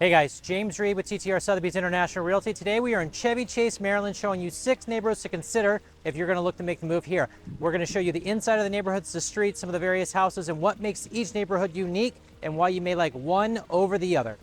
Hey guys, James Reed with TTR Sotheby's International Realty. Today we are in Chevy Chase, Maryland, showing you 6 neighborhoods to consider if you're going to look to make the move here. We're going to show you the inside of the neighborhoods, the streets, some of the various houses, and what makes each neighborhood unique and why you may like one over the other.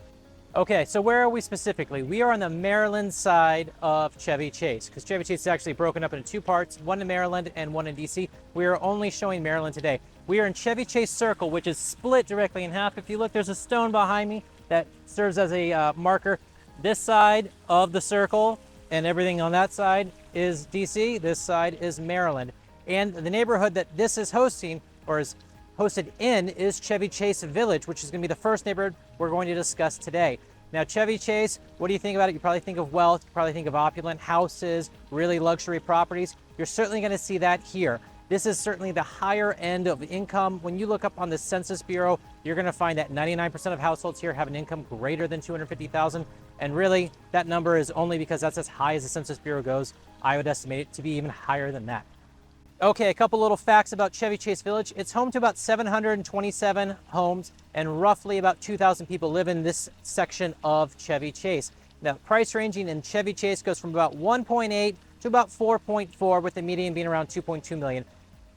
Okay, so where are we specifically? We are on the Maryland side of Chevy Chase, because Chevy Chase is actually broken up into 2 parts, one in Maryland and one in DC. We are only showing Maryland today. We are in Chevy Chase Circle, which is split directly in half. If you look, there's a stone behind me that serves as a marker. This side of the circle and everything on that side is DC. This side is Maryland. And the neighborhood that this is hosting, or is hosted in, is Chevy Chase Village, which is going to be the first neighborhood we're going to discuss today. Now, Chevy Chase, what do you think about it? You probably think of wealth, you probably think of opulent houses, really luxury properties. You're certainly going to see that here. This is certainly the higher end of income. When you look up on the Census Bureau, you're going to find that 99% of households here have an income greater than $250,000. And really, that number is only because that's as high as the Census Bureau goes. I would estimate it to be even higher than that. Okay, a couple little facts about Chevy Chase Village. It's home to about 727 homes, and roughly about 2,000 people live in this section of Chevy Chase. Now, price ranging in Chevy Chase goes from about 1.8 to about 4.4, with the median being around 2.2 million.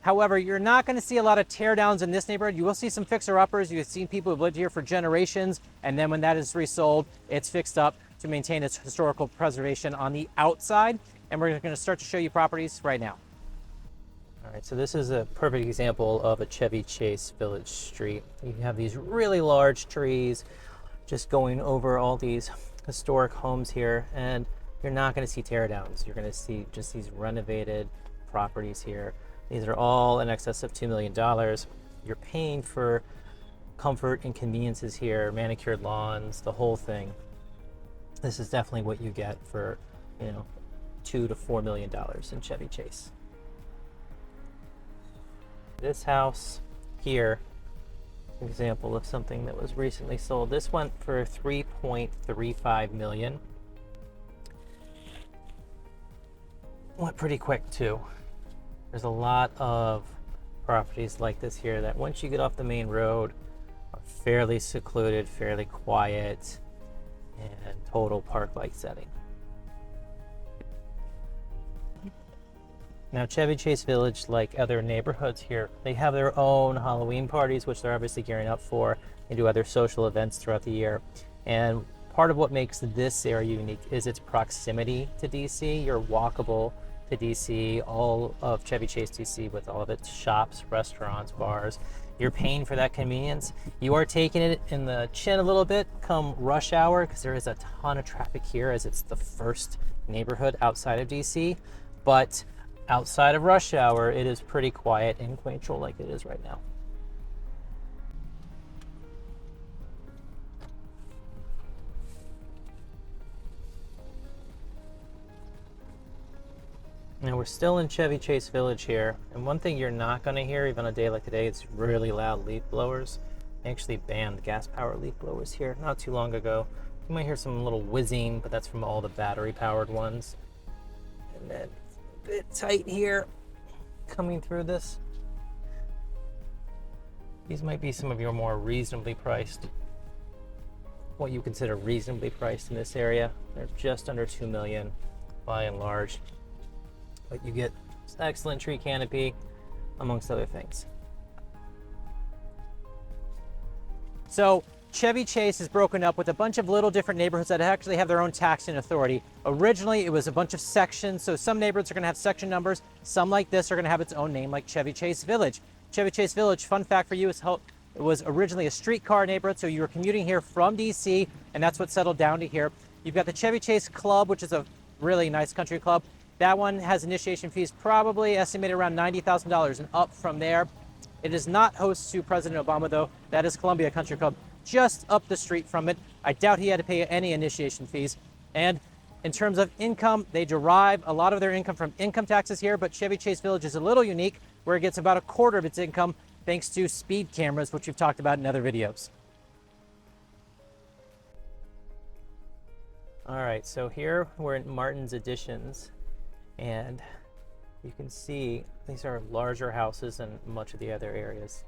However, you're not going to see a lot of teardowns in this neighborhood. You will see some fixer-uppers. You've seen people who've lived here for generations, and then when that is resold, it's fixed up to maintain its historical preservation on the outside. And we're going to start to show you properties right now. All right, so this is a perfect example of a Chevy Chase Village street. You have these really large trees just going over all these historic homes here, and you're not going to see teardowns. You're going to see just these renovated properties here. These are all in excess of $2 million. You're paying for comfort and conveniences here, manicured lawns, the whole thing. This is definitely what you get for, $2 to $4 million in Chevy Chase. This house here, an example of something that was recently sold. This went for $3.35 million. Went pretty quick too. There's a lot of properties like this here that once you get off the main road are fairly secluded, fairly quiet, and total park-like setting. Now, Chevy Chase Village, like other neighborhoods here, they have their own Halloween parties, which they're obviously gearing up for, and do other social events throughout the year. And part of what makes this area unique is its proximity to DC. You're walkable to DC, all of Chevy Chase DC, with all of its shops, restaurants, bars. You're paying for that convenience. You are taking it in the chin a little bit come rush hour, because there is a ton of traffic here, as it's the first neighborhood outside of DC. But outside of rush hour, it is pretty quiet and quaintful like it is right now. Now, we're still in Chevy Chase Village here, and one thing you're not going to hear, even on a day like today, is really loud leaf blowers. They actually banned gas-powered leaf blowers here not too long ago. You might hear some little whizzing, but that's from all the battery-powered ones. And then a bit tight here, coming through this. These might be some of your more reasonably priced, what you consider reasonably priced in this area. They're just under $2 million by and large. But you get excellent tree canopy, amongst other things. So Chevy Chase is broken up with a bunch of little different neighborhoods that actually have their own taxing authority. Originally, it was a bunch of sections, so some neighborhoods are going to have section numbers. Some, like this, are going to have its own name, like Chevy Chase Village. Chevy Chase Village, fun fact for you, is how it was originally a streetcar neighborhood, so you were commuting here from DC, and that's what settled down to here. You've got the Chevy Chase Club, which is a really nice country club. That one has initiation fees probably estimated around $90,000 and up from there. It is not host to President Obama, though. That is Columbia Country Club, just up the street from it. I doubt he had to pay any initiation fees. And in terms of income, they derive a lot of their income from income taxes here, but Chevy Chase Village is a little unique, where it gets about a quarter of its income thanks to speed cameras, which we've talked about in other videos. All right, so here we're in Martin's Additions, and you can see these are larger houses than much of the other areas.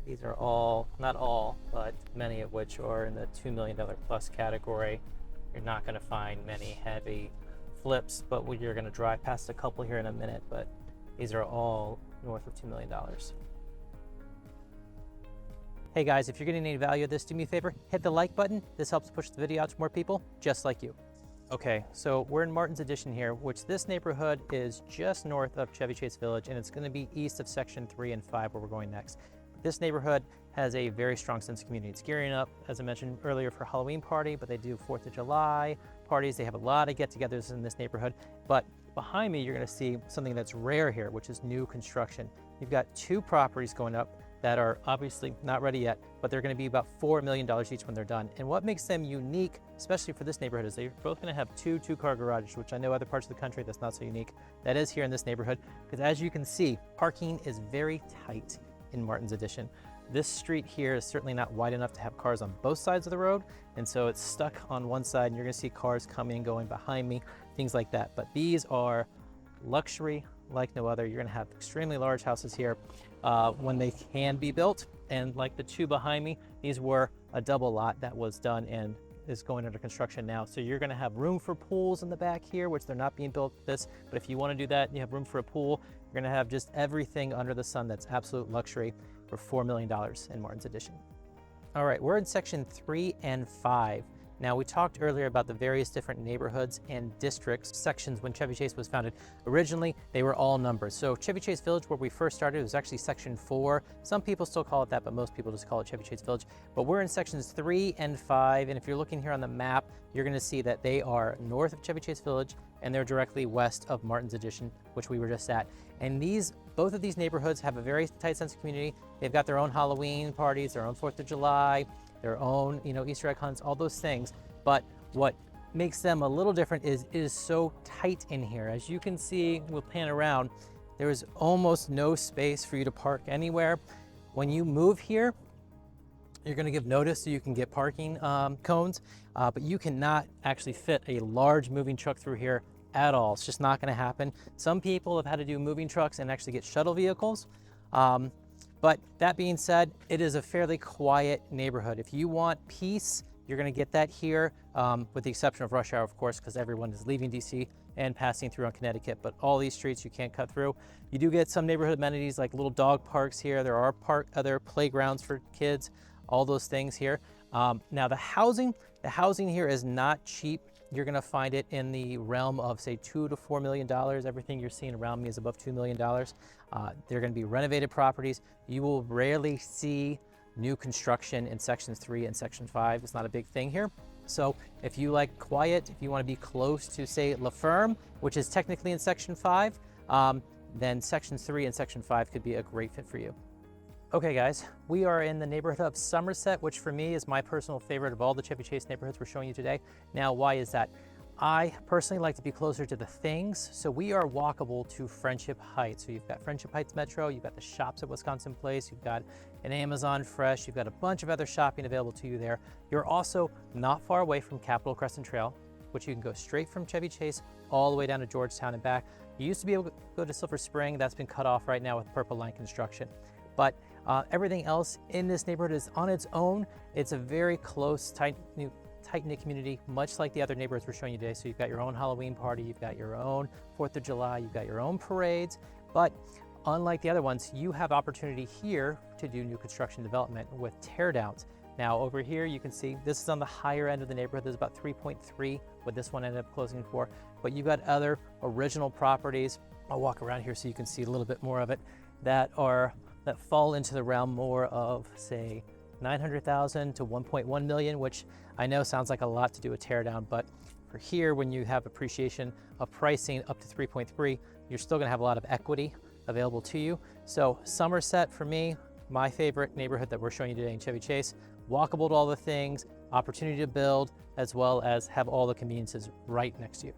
These are all, not all, but many of which are in the $2 million plus category. You're not going to find many heavy flips, but you're going to drive past a couple here in a minute, but these are all north of $2 million. Hey guys, if you're getting any value of this, do me a favor, hit the like button. This helps push the video out to more people just like you. Okay, so we're in Martin's Addition here, which this neighborhood is just north of Chevy Chase Village, and it's going to be east of Section 3 and 5 where we're going next. This neighborhood has a very strong sense of community. It's gearing up, as I mentioned earlier, for Halloween party, but they do 4th of July parties. They have a lot of get-togethers in this neighborhood. But behind me, you're going to see something that's rare here, which is new construction. You've got 2 properties going up that are obviously not ready yet, but they're going to be about $4 million each when they're done. And what makes them unique, especially for this neighborhood, is they're both going to have 2 two-car garages, which I know other parts of the country that's not so unique. That is here in this neighborhood, because as you can see, parking is very tight in Martin's Addition. This street here is certainly not wide enough to have cars on both sides of the road, and so it's stuck on one side, and you're going to see cars coming and going behind me, things like that. But these are luxury like no other. You're going to have extremely large houses here when they can be built, and like the 2 behind me, these were a double lot that was done and is going under construction now. So you're going to have room for pools in the back here, which they're not being built this, but if you want to do that, you have room for a pool. You're going to have just everything under the sun that's absolute luxury for $4 million in Martin's Addition. All right, we're in Section 3 and 5. Now, we talked earlier about the various different neighborhoods and districts, sections when Chevy Chase was founded. Originally, they were all numbers. So Chevy Chase Village, where we first started, was actually Section 4. Some people still call it that, but most people just call it Chevy Chase Village. But we're in Sections 3 and 5, and if you're looking here on the map, you're gonna see that they are north of Chevy Chase Village, and they're directly west of Martin's Addition, which we were just at. And both of these neighborhoods have a very tight sense of community. They've got their own Halloween parties, their own 4th of July, their own, Easter egg hunts, all those things. But what makes them a little different is it is so tight in here. As you can see, we'll pan around, there is almost no space for you to park anywhere. When you move here, you're gonna give notice so you can get parking cones, but you cannot actually fit a large moving truck through here at all. It's just not gonna happen. Some people have had to do moving trucks and actually get shuttle vehicles. But that being said, it is a fairly quiet neighborhood. If you want peace, you're going to get that here, with the exception of rush hour, of course, because everyone is leaving DC and passing through on Connecticut. But all these streets you can't cut through. You do get some neighborhood amenities like little dog parks here. There are other playgrounds for kids, all those things here. Now the housing here is not cheap. You're going to find it in the realm of, say, $2 to $4 million. Everything you're seeing around me is above $2 million. They're going to be renovated properties. You will rarely see new construction in Sections 3 and Section 5. It's not a big thing here. So if you like quiet, if you want to be close to, say, La Ferme, which is technically in Section 5, then Section 3 and Section 5 could be a great fit for you. Okay guys, we are in the neighborhood of Somerset, which for me is my personal favorite of all the Chevy Chase neighborhoods we're showing you today. Now, why is that? I personally like to be closer to the things, so we are walkable to Friendship Heights. So you've got Friendship Heights Metro, you've got the shops at Wisconsin Place, you've got an Amazon Fresh, you've got a bunch of other shopping available to you there. You're also not far away from Capitol Crescent Trail, which you can go straight from Chevy Chase all the way down to Georgetown and back. You used to be able to go to Silver Spring. That's been cut off right now with Purple Line construction. But everything else in this neighborhood is on its own. It's a very close, tight-knit community, much like the other neighborhoods we're showing you today. So you've got your own Halloween party, you've got your own 4th of July, you've got your own parades. But unlike the other ones, you have opportunity here to do new construction development with teardowns. Now over here, you can see this is on the higher end of the neighborhood. There's about 3.3, what this one ended up closing for. But you've got other original properties. I'll walk around here so you can see a little bit more of it that fall into the realm more of, say, 900,000 to 1.1 million, which I know sounds like a lot to do a teardown, but for here, when you have appreciation of pricing up to 3.3, you're still gonna have a lot of equity available to you. So Somerset, for me, my favorite neighborhood that we're showing you today in Chevy Chase, walkable to all the things, opportunity to build, as well as have all the conveniences right next to you.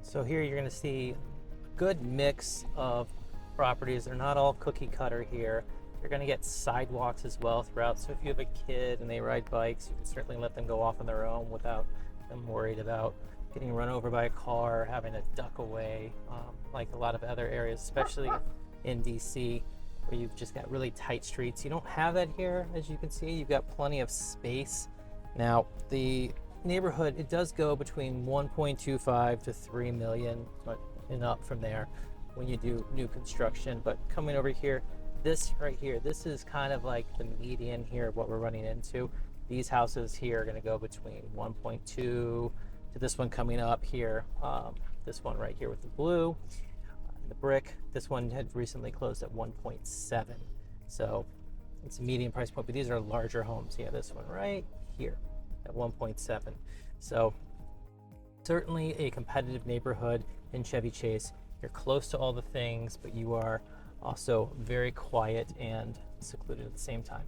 So here you're gonna see a good mix of properties. They're not all cookie cutter here. You're going to get sidewalks as well throughout. So if you have a kid and they ride bikes, you can certainly let them go off on their own without them worried about getting run over by a car or having to duck away, like a lot of other areas, especially in DC. where you've just got really tight streets. You don't have that here, as you can see. You've got plenty of space. Now, the neighborhood, it does go between 1.25 to 3 million and up from there when you do new construction. But coming over here, this right here, this is kind of like the median here of what we're running into. These houses here are going to go between 1.2 to this one coming up here, this one right here with the blue, the brick. This one had recently closed at 1.7. So it's a median price point, but these are larger homes. Yeah, this one right here at 1.7. So certainly a competitive neighborhood in Chevy Chase. You're close to all the things, but you are also very quiet and secluded at the same time.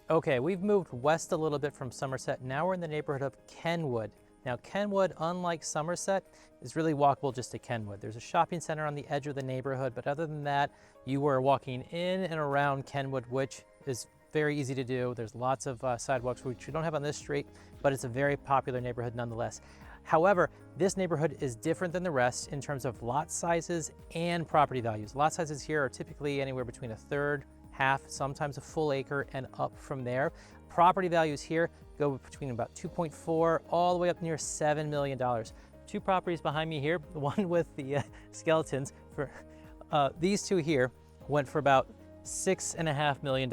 Okay, we've moved west a little bit from Somerset. Now we're in the neighborhood of Kenwood. Now Kenwood, unlike Somerset, is really walkable just to Kenwood. There's a shopping center on the edge of the neighborhood, but other than that, you are walking in and around Kenwood, which is very easy to do. There's lots of sidewalks, which we don't have on this street, but it's a very popular neighborhood nonetheless. However, this neighborhood is different than the rest in terms of lot sizes and property values. Lot sizes here are typically anywhere between a third, half, sometimes a full acre and up from there. Property values here go between about 2.4 all the way up near $7 million. Two properties behind me here, the one with the skeletons, for these two here went for about $6.5 million.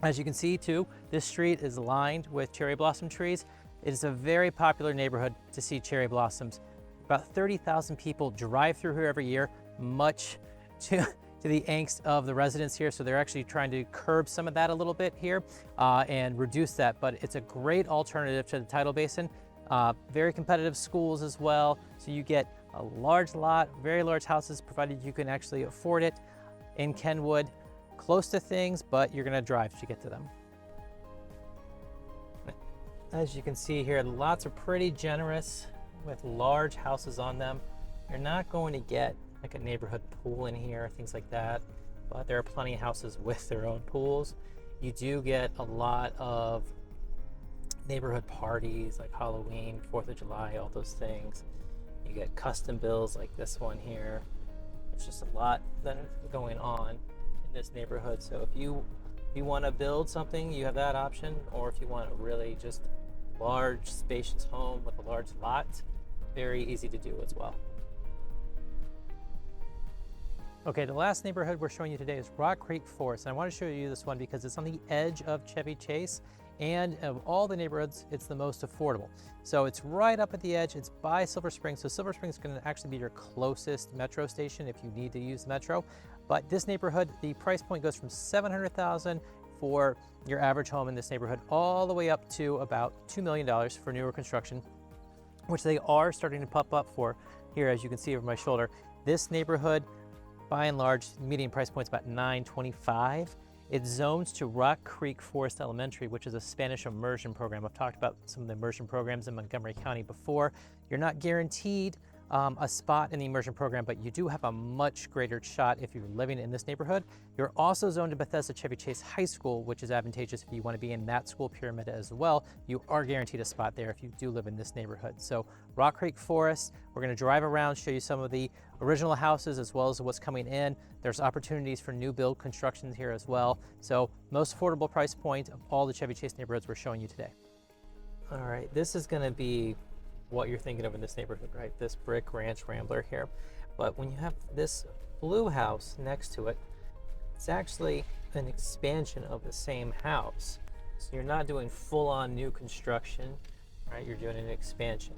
As you can see too, this street is lined with cherry blossom trees. It is a very popular neighborhood to see cherry blossoms. About 30,000 people drive through here every year, much to the angst of the residents here. So they're actually trying to curb some of that a little bit here and reduce that. But it's a great alternative to the tidal basin. Very competitive schools as well. So you get a large lot, very large houses, provided you can actually afford it in Kenwood. Close to things, but you're gonna drive to get to them. As you can see here, the lots are pretty generous with large houses on them. You're not going to get like a neighborhood pool in here, things like that, but there are plenty of houses with their own pools. You do get a lot of neighborhood parties like Halloween, 4th of July, all those things. You get custom bills like this one here. It's just a lot that are going on in this neighborhood. So if you want to build something, you have that option, or if you want a really just large spacious home with a large lot, very easy to do as well. Okay, the last neighborhood we're showing you today is Rock Creek Forest. And I want to show you this one because it's on the edge of Chevy Chase, and of all the neighborhoods, it's the most affordable. So it's right up at the edge. It's by Silver Spring. So Silver Spring is going to actually be your closest metro station if you need to use the metro. But this neighborhood, the price point goes from $700,000 for your average home in this neighborhood all the way up to about $2 million for newer construction, which they are starting to pop up for here, as you can see over my shoulder. This neighborhood, by and large, median price point is about $925. It zones to Rock Creek Forest Elementary, which is a Spanish immersion program. I've talked about some of the immersion programs in Montgomery County before. You're not guaranteed a spot in the immersion program, but you do have a much greater shot if you're living in this neighborhood. You're also zoned to Bethesda Chevy Chase High School, which is advantageous if you want to be in that school pyramid as well. You are guaranteed a spot there if you do live in this neighborhood. So Rock Creek Forest, we're going to drive around, show you some of the original houses as well as what's coming in. There's opportunities for new build construction here as well. So most affordable price point of all the Chevy Chase neighborhoods we're showing you today. All right, this is going to be what you're thinking of in this neighborhood, right? This brick ranch rambler here. But when you have this blue house next to it, it's actually an expansion of the same house. So you're not doing full-on new construction, right? You're doing an expansion.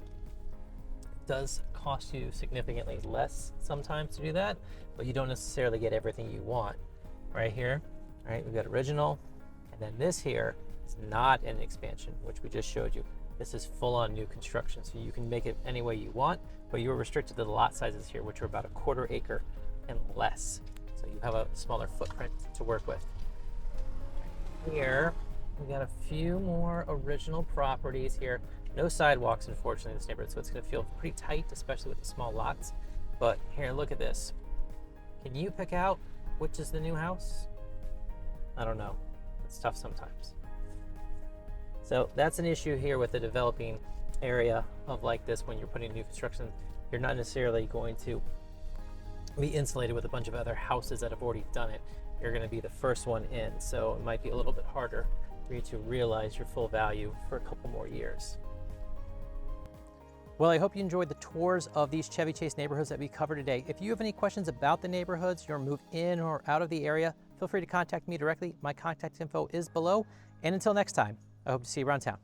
It does cost you significantly less sometimes to do that, but you don't necessarily get everything you want. Right here, right? We've got original, and then this here is not an expansion, which we just showed you. This is full-on new construction, so you can make it any way you want, but you're restricted to the lot sizes here, which are about a 1/4 acre and less. So you have a smaller footprint to work with. Here, we got a few more original properties here. No sidewalks, unfortunately, in this neighborhood, so it's going to feel pretty tight, especially with the small lots. But here, look at this. Can you pick out which is the new house? I don't know. It's tough sometimes. So that's an issue here with the developing area of like this. When you're putting new construction, you're not necessarily going to be insulated with a bunch of other houses that have already done it. You're going to be the first one in, so it might be a little bit harder for you to realize your full value for a couple more years. Well, I hope you enjoyed the tours of these Chevy Chase neighborhoods that we covered today. If you have any questions about the neighborhoods, your move in or out of the area, feel free to contact me directly. My contact info is below. And until next time, I hope to see you around town.